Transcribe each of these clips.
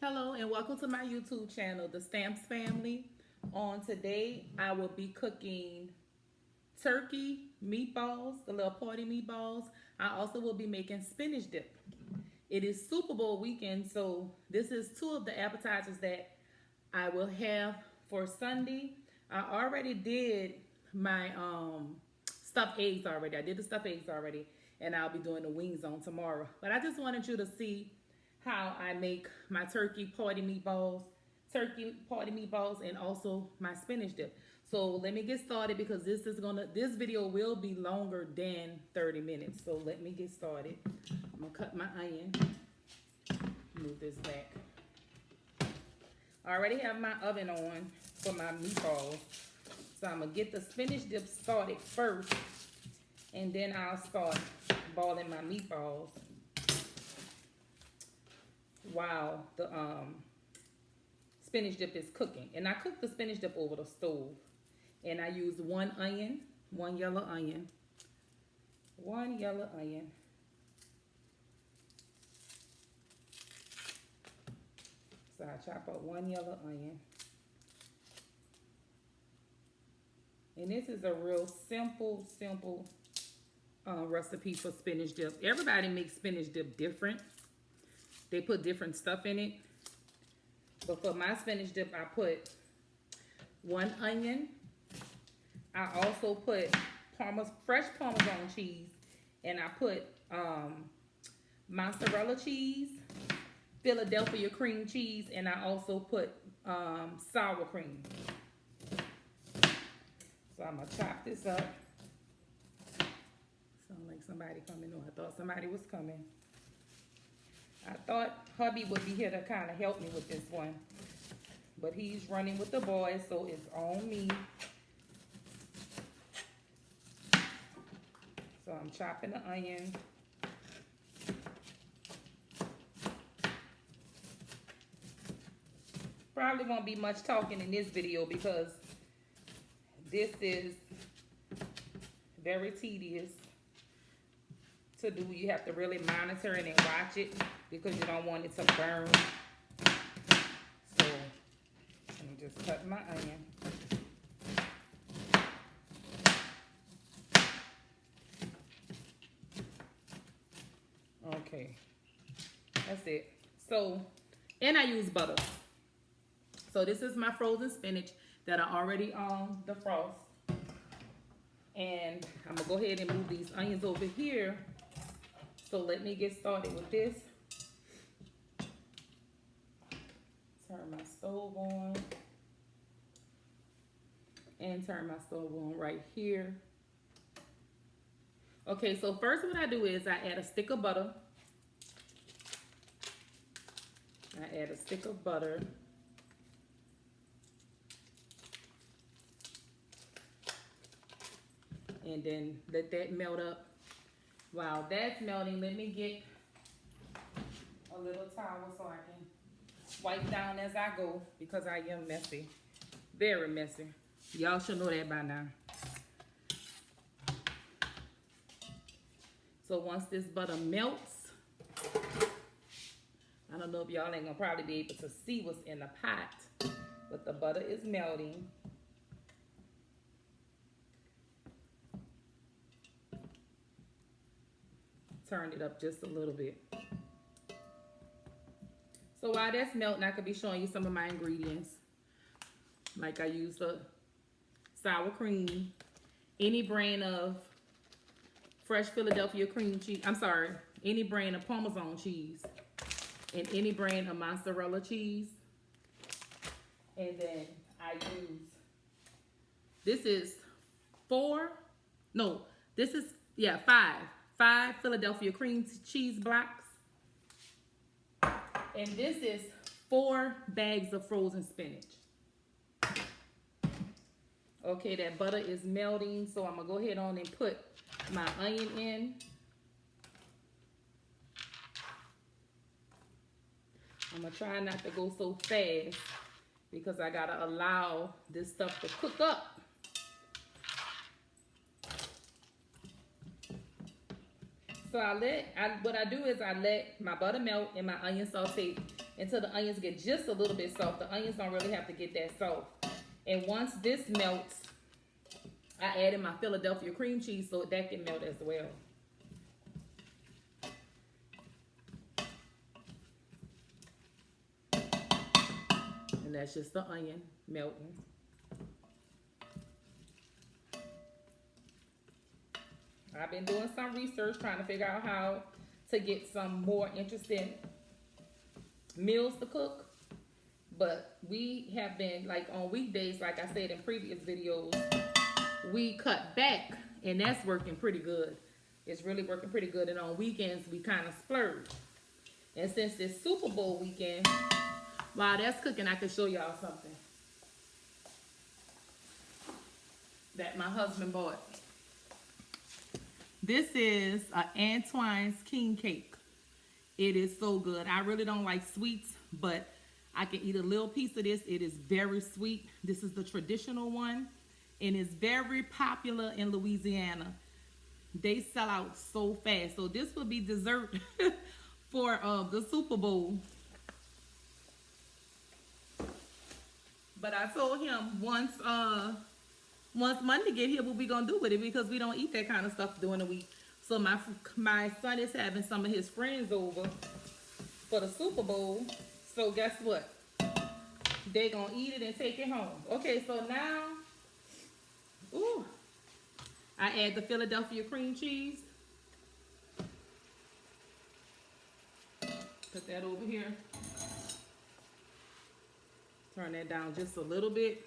Hello and welcome to my YouTube channel, The Stamps Family. On today, I will be cooking turkey meatballs, the little party meatballs. I also will be making spinach dip. It is Super Bowl weekend, so this is two of the appetizers that I will have for Sunday. I already did my stuffed eggs already. I did the stuffed eggs already, and I'll be doing the wings on tomorrow. But I just wanted you to see how I make my turkey party meatballs, and also my spinach dip. So let me get started because this video will be longer than 30 minutes. So let me get started. I'm gonna cut my onion. Move this back. I already have my oven on for my meatballs. So I'm gonna get the spinach dip started first, and then I'll start balling my meatballs while the spinach dip is cooking. And I cook the spinach dip over the stove. And I use one yellow onion. So I chop up one yellow onion. And this is a real simple recipe for spinach dip. Everybody makes spinach dip different. They put different stuff in it. But for my spinach dip, I put one onion. I also put fresh Parmesan cheese. And I put mozzarella cheese, Philadelphia cream cheese, and I also put sour cream. So I'm going to chop this up. Sound like somebody coming on. I thought somebody was coming. I thought hubby would be here to kind of help me with this one. But he's running with the boys, so it's on me. So I'm chopping the onion. Probably won't be much talking in this video because this is very tedious to do. You have to really monitor it and watch it because you don't want it to burn. So I'm just cutting my onion. Okay, that's it. So, and I use butter. So this is my frozen spinach that I already defrost. And I'm gonna go ahead and move these onions over here. So let me get started with this. Turn my stove on. And turn my stove on right here. Okay, so first what I do is I add a stick of butter. And then let that melt up. While that's melting, let me get a little towel so I can wipe down as I go because I am messy. Very messy. Y'all should know that by now. So once this butter melts, I don't know if y'all ain't gonna probably be able to see what's in the pot, but the butter is melting. Turn it up just a little bit. So while that's melting, I could be showing you some of my ingredients. Like I use the sour cream, any brand of fresh Philadelphia cream cheese. I'm sorry, any brand of Parmesan cheese, and any brand of mozzarella cheese. And then I use, this is five Philadelphia cream cheese blocks. And this is 4 bags of frozen spinach. Okay, that butter is melting, so I'm gonna go ahead on and put my onion in. I'm gonna try not to go so fast because I gotta allow this stuff to cook up. So what I do is I let my butter melt and my onion saute until the onions get just a little bit soft. The onions don't really have to get that soft. And once this melts, I added my Philadelphia cream cheese so that can melt as well. And that's just the onion melting. I've been doing some research trying to figure out how to get some more interesting meals to cook. But we have been, like on weekdays, like I said in previous videos, we cut back and that's working pretty good. It's really working pretty good. And on weekends, we kind of splurge. And since it's Super Bowl weekend, while that's cooking, I can show y'all something that my husband bought. This is Antoine's King Cake. It is so good. I really don't like sweets, but I can eat a little piece of this. It is very sweet. This is the traditional one, and it's very popular in Louisiana. They sell out so fast. So this will be dessert for the Super Bowl. But I told him once Monday get here, what we gonna do with it, because we don't eat that kind of stuff during the week. So my son is having some of his friends over for the Super Bowl. So guess what? They gonna eat it and take it home. Okay, so now, ooh, I add the Philadelphia cream cheese. Put that over here. Turn that down just a little bit.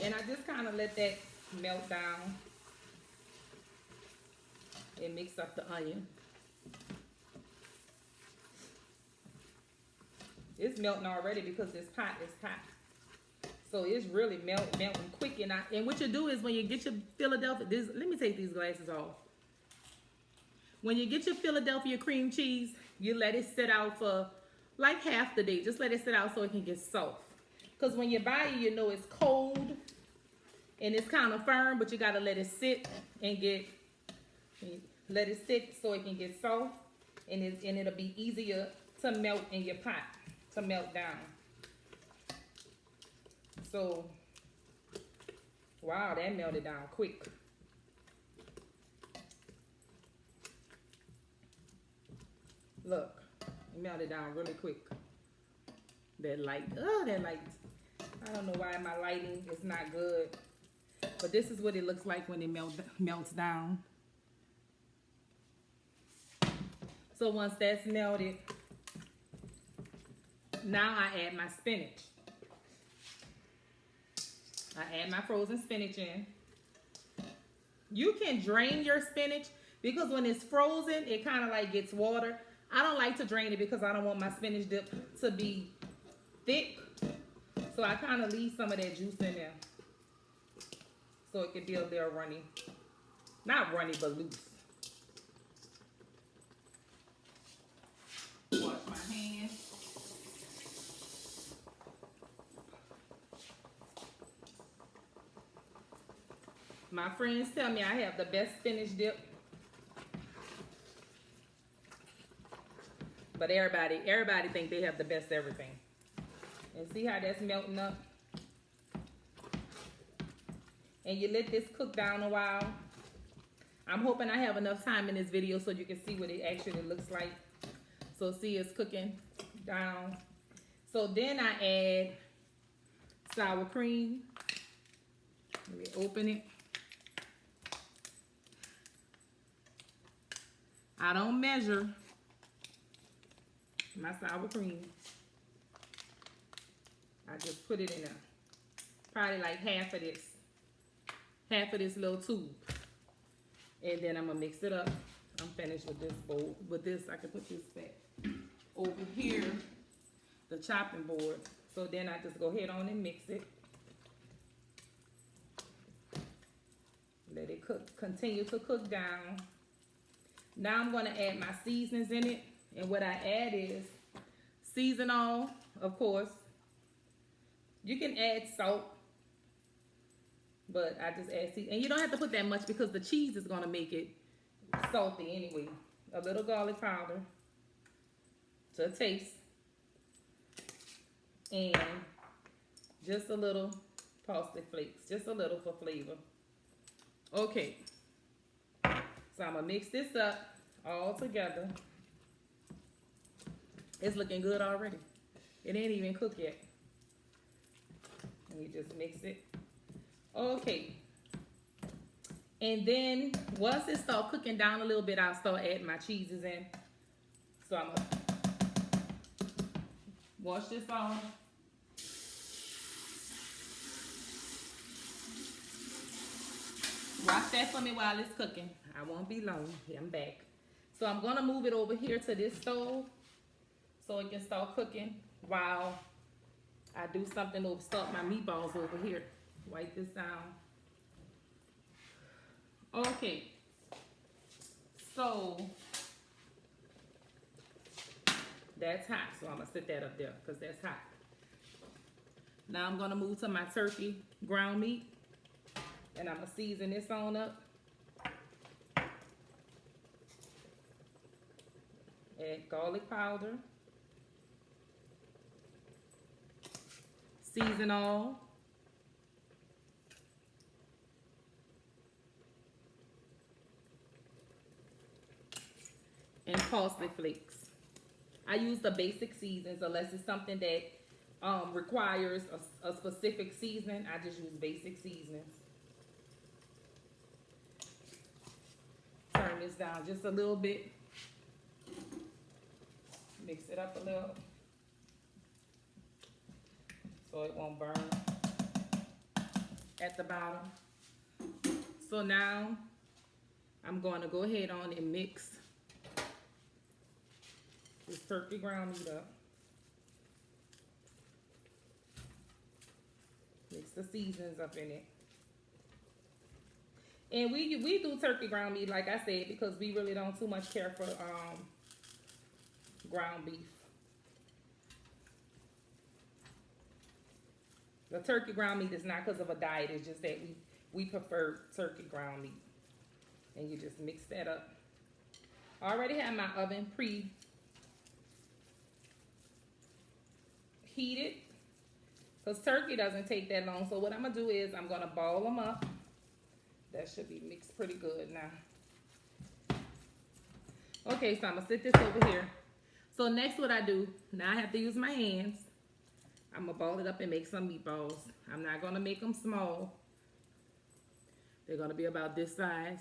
And I just kind of let that melt down and mix up the onion. It's melting already because this pot is hot. So it's really melting quick. And what you do is when you get your Philadelphia, let me take these glasses off. When you get your Philadelphia cream cheese, you let it sit out for like half the day. Just let it sit out so it can get soft. Because when you buy it, you know it's cold and it's kind of firm, but you got to let it sit and let it sit so it can get soft, and it'll be easier to melt in your pot, to melt down. So, wow, that melted down quick. Look, it melted down really quick. That light, I don't know why my lighting is not good. But this is what it looks like when it melts down. So once that's melted, now I add my spinach. I add my frozen spinach in. You can drain your spinach because when it's frozen, it kind of like gets water. I don't like to drain it because I don't want my spinach dip to be thick. So I kind of leave some of that juice in there, so it can be a little runny. Not runny, but loose. Wash my hands. My friends tell me I have the best spinach dip. But everybody think they have the best everything. And see how that's melting up? And you let this cook down a while. I'm hoping I have enough time in this video so you can see what it actually looks like. So see, it's cooking down. So then I add sour cream. Let me open it. I don't measure my sour cream. I just put it in there. Probably like half of this little tube. And then I'm gonna mix it up. I'm finished with this bowl. With this, I can put this back over here, the chopping board. So then I just go ahead on and mix it. Let it cook, continue to cook down. Now I'm gonna add my seasonings in it. And what I add is seasonal, of course. You can add salt, but I just add seasoning. And you don't have to put that much because the cheese is gonna make it salty anyway. A little garlic powder to taste. and just a little parsley flakes, just a little for flavor. Okay, so I'm gonna mix this up all together. It's looking good already. It ain't even cooked yet. Let me just mix it. Okay. And then once it starts cooking down a little bit, I'll start adding my cheeses in. So I'm gonna wash this off. Watch that for me while it's cooking. I won't be long. I'm back. So I'm gonna move it over here to this stove so it can start cooking while I do something to start my meatballs over here. Wipe this down. Okay. So that's hot. So I'm gonna sit that up there because that's hot. Now I'm gonna move to my turkey ground meat. And I'm going to season this on up. Add garlic powder. Season all. And parsley flakes. I use the basic seasons unless it's something that requires a specific seasoning. I just use basic seasonings. Turn this down just a little bit. Mix it up a little so it won't burn at the bottom. So now I'm going to go ahead on and mix this turkey ground meat up. Mix the seasonings up in it. And we do turkey ground meat, like I said, because we really don't too much care for ground beef. The turkey ground meat is not because of a diet. It's just that we prefer turkey ground meat. And you just mix that up. I already have my oven preheated. Because turkey doesn't take that long. So what I'm going to do is I'm going to ball them up. That should be mixed pretty good now. Okay, so I'm going to sit this over here. So next what I do, now I have to use my hands. I'm going to ball it up and make some meatballs. I'm not going to make them small. They're going to be about this size.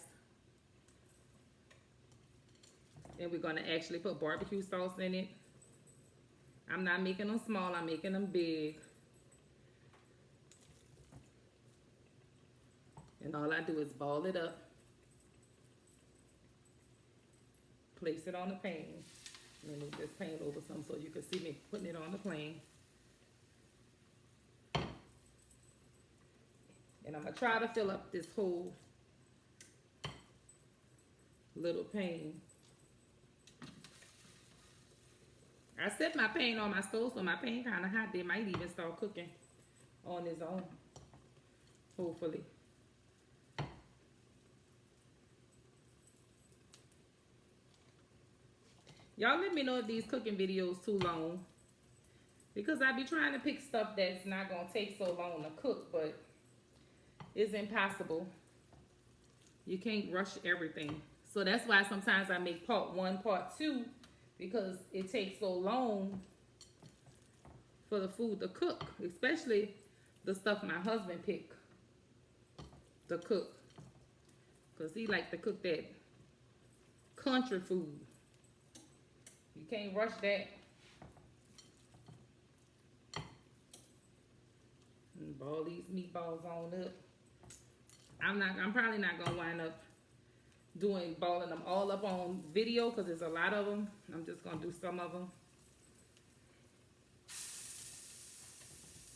And we're going to actually put barbecue sauce in it. I'm not making them small, I'm making them big. And all I do is ball it up, place it on the pan. Let me move this pan over some so you can see me putting it on the pan. And I'm going to try to fill up this whole little pan. I set my pan on my stove so my pan kind of hot. They might even start cooking on its own, hopefully. Y'all let me know if these cooking videos too long. Because I be trying to pick stuff that's not going to take so long to cook, but it's impossible. You can't rush everything. So that's why sometimes I make part 1, part 2, because it takes so long for the food to cook. Especially the stuff my husband pick to cook. Because he like to cook that country food. You can't rush that. And ball these meatballs on up. I'm probably not gonna wind up balling them all up on video because there's a lot of them. I'm just gonna do some of them.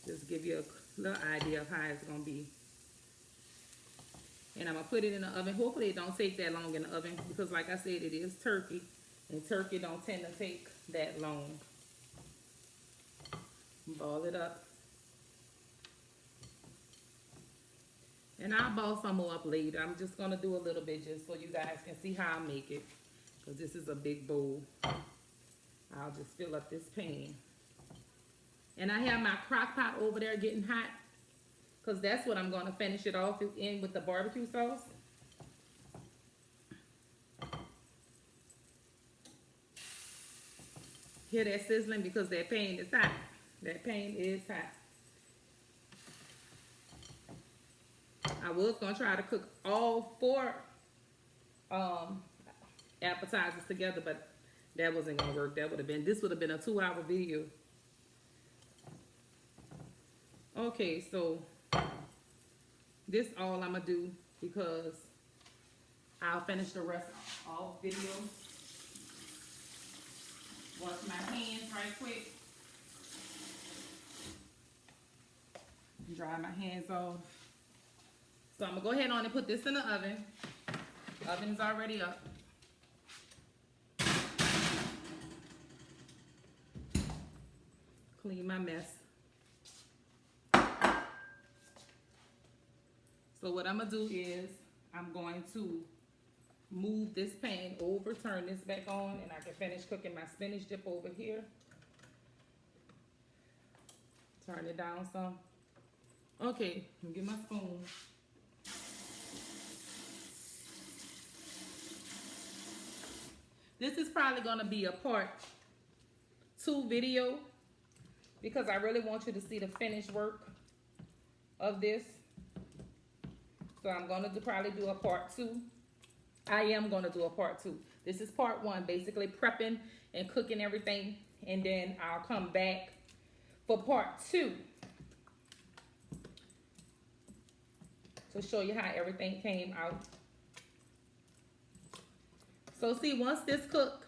Just give you a little idea of how it's gonna be. And I'm gonna put it in the oven. Hopefully it don't take that long in the oven because like I said, it is turkey. And turkey don't tend to take that long. Ball it up. And I'll ball some more up later. I'm just going to do a little bit just so you guys can see how I make it. Because this is a big bowl. I'll just fill up this pan. And I have my crock pot over there getting hot because that's what I'm going to finish it off in with the barbecue sauce. Hear that sizzling because that pan is hot. That pan is hot. I was going to try to cook all 4 appetizers together, but that wasn't going to work. This would have been a 2-hour video. Okay, so this all I'm going to do because I'll finish the rest off video. Wash my hands right quick. Dry my hands off. So I'm going to go ahead on and put this in the oven. Oven's already up. Clean my mess. So what I'm going to do is I'm going to move this pan over, turn this back on, and I can finish cooking my spinach dip over here. Turn it down some. Okay, let me get my spoon. This is probably going to be a part 2 video because I really want you to see the finished work of this. So I'm going to probably do a part 2. I am going to do a part 2. This is part 1, basically prepping and cooking everything. And then I'll come back for part 2 to show you how everything came out. So see, once this cook,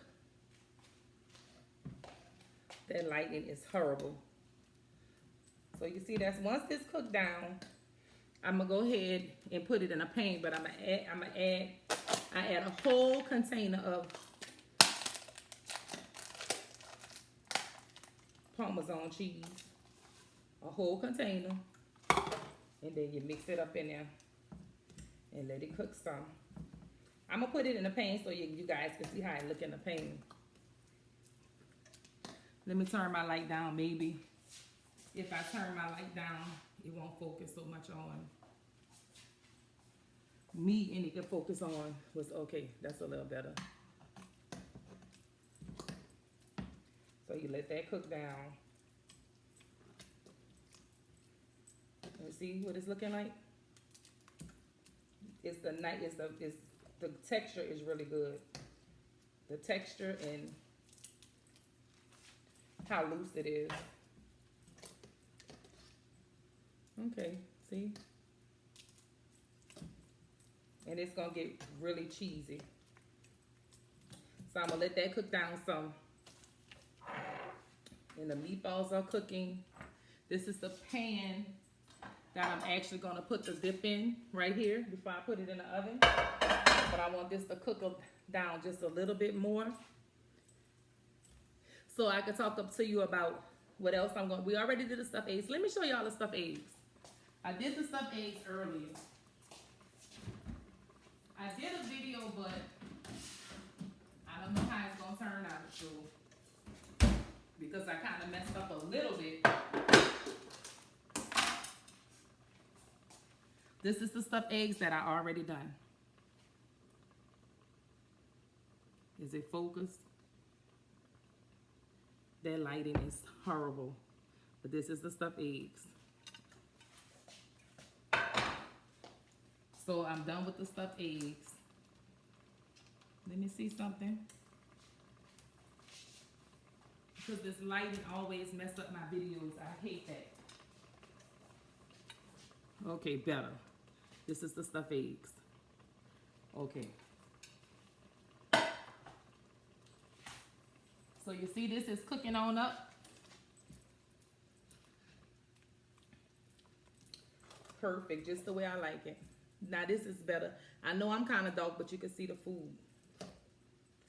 that lighting is horrible. So you see that's once this cooked down, I'm gonna go ahead and put it in a pan, but I add a whole container of Parmesan cheese, a whole container, and then you mix it up in there and let it cook some. I'm gonna put it in a pan so you guys can see how it look in the pan. Let me turn my light down. Maybe if I turn my light down, it won't focus so much on me and it can focus on what's okay. That's a little better. So you let that cook down. And see what it's looking like? The texture is really good. The texture and how loose it is. Okay, see? And it's gonna get really cheesy. So I'm gonna let that cook down some. And the meatballs are cooking. This is the pan that I'm actually gonna put the dip in right here before I put it in the oven. But I want this to cook down just a little bit more. So I can talk up to you about what else I'm going to. We already did the stuffed eggs. Let me show y'all the stuffed eggs. I did the stuffed eggs earlier. I did a video, but I don't know how it's going to turn out. So, because I kind of messed up a little bit. This is the stuffed eggs that I already done. Is it focused? That lighting is horrible. But this is the stuffed eggs. So I'm done with the stuffed eggs. Let me see something. Because this lighting always mess up my videos. I hate that. Okay, better. This is the stuffed eggs. Okay. So you see this is cooking on up. Perfect, just the way I like it. Now this is better. I know I'm kind of dark, but you can see the food.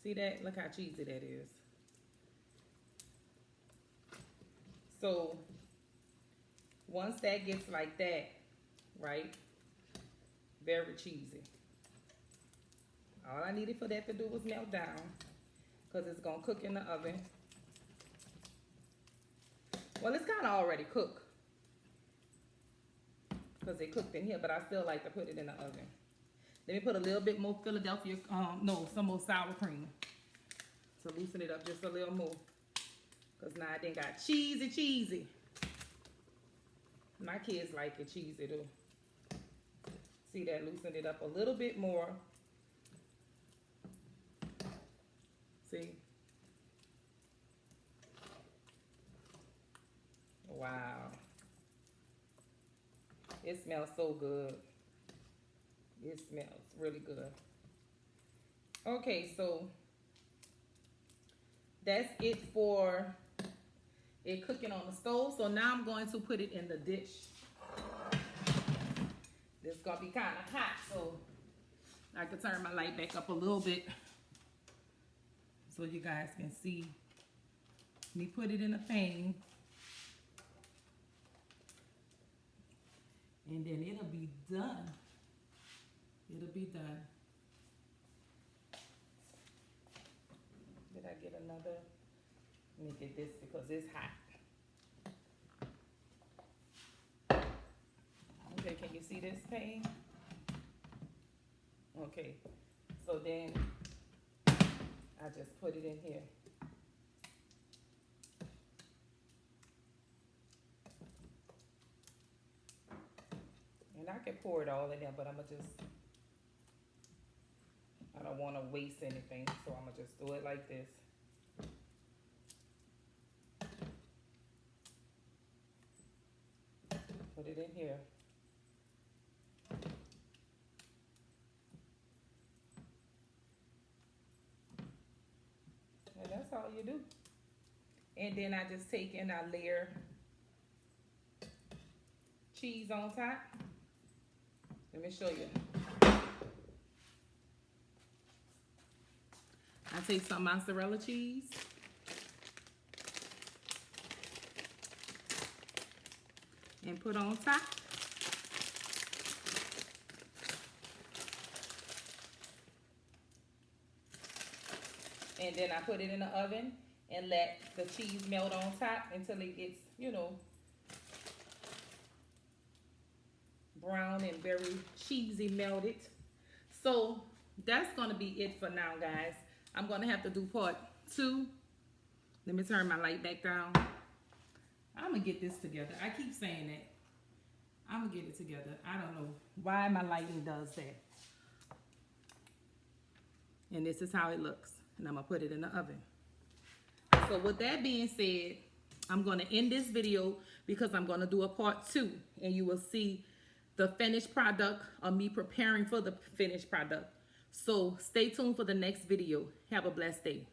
See that? Look how cheesy that is. So once that gets like that, right? Very cheesy. All I needed for that to do was melt down. Because it's going to cook in the oven. Well, it's kind of already cooked because it cooked in here, but I still like to put it in the oven. Let me put a little bit more Philadelphia, some more sour cream to loosen it up just a little more. Because now I done got cheesy. My kids like it cheesy too. See that? Loosened it up a little bit more. See? Wow. It smells so good. It smells really good. Okay, so that's it for it cooking on the stove. So now I'm going to put it in the dish. This is gonna be kind of hot, so I can turn my light back up a little bit so you guys can see me put it in a pan. And then it'll be done. It'll be done. Did I get another? Let me get this because it's hot. Okay, can you see this pan? Okay, so then I just put it in here. And I can pour it all in there, but I don't want to waste anything, so I'm gonna just do it like this. Put it in here. And that's all you do. And then I just take and I layer cheese on top. Let me show you. I take some mozzarella cheese. And put on top. And then I put it in the oven and let the cheese melt on top until it gets, brown and very cheesy melted. So that's going to be it for now, guys. I'm going to have to do part 2. Let me turn my light back down. I'm going to get this together. I keep saying that. I'm going to get it together. I don't know why my lighting does that. And this is how it looks. And I'm going to put it in the oven. So with that being said, I'm going to end this video because I'm going to do a part 2. And you will see the finished product of me preparing for the finished product. So stay tuned for the next video. Have a blessed day.